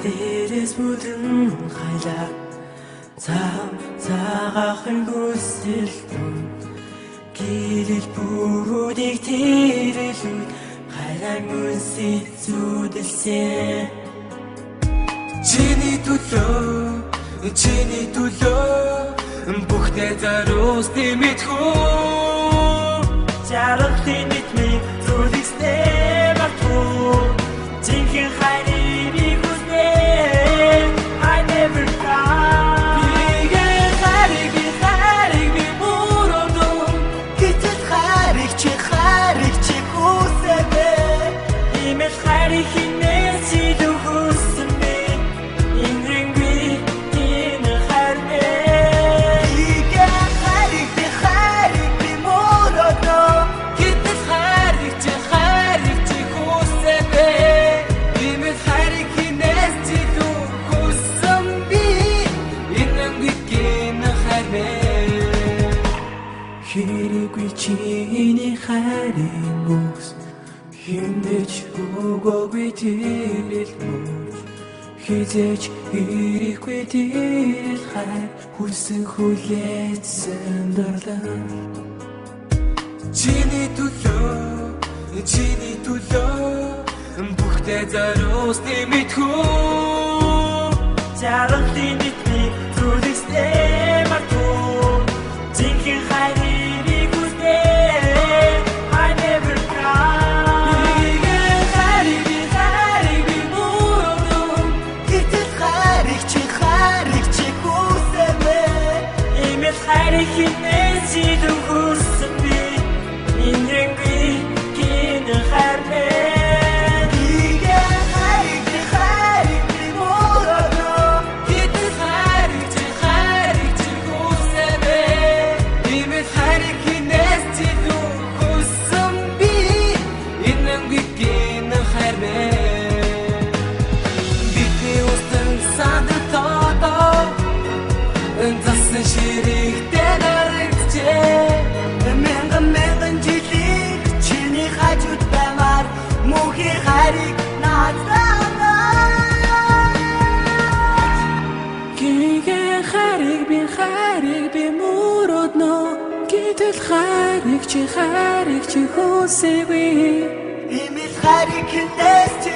Дээрээс бүдэн хайлаа цагаахан хүсэл гэрэл бүгдийг тэрэлүүд хайраа мөнсөд зүдэлсэн Чиний төлөө бүхнээ заруусны мэдхүү Жаргалын мэдмийг зүлэгснээ мартуу Жинхэнэ хайрыг хүснэ I never cry Би мөрөдөө Гэтэл хайрыг чи хүсэмэ Имэл хайрыг хинээс илүү хүссэн бэ Инрэнгүй энэ хайрмэ Би мөрөдөө Гэтэл хайрыг чи хүсэмэ Имэл хайрыг хинээс илүү хүссэн бэ Инрэнгүй энэ хайрмэ Хэрэггүй чиний хайрын үгс Хиндэж өгөөгүй тэрэл мөч Хизээч ирэхгүй тэрэл хайр Хүссэн хүлээсэн дурлал Чиний төлөө Бүхтээ заруусны мэдхүү Жаргалын мэдмийг зүлэгснээ мартуу Жинхэнэ хайрыг хүснэ I never cry Би мөрөдөө Гэтэл хайрыг чи хүсэмэ Имэл хайрыг хинээс илүү хүссэн би Инрэнгүй энэ хайрмэ Би мөрөдөө Гэтэл хайрыг чи хүсэмэ Имэл хайрыг хинээс илүү хүссэн би Инрэнгүй энэ хайрмэ Бидний устан сандар тоотоо Засан ширэгтэй нарагчээ Мянган жилиг чиний хажууд баймаар Мөнхийн хайрыг наазаанаа Гинхэн хайрыг би мөрөднө Гэтэл хайрыг чи хүсээгүй Имэл хайрыг хинээс чи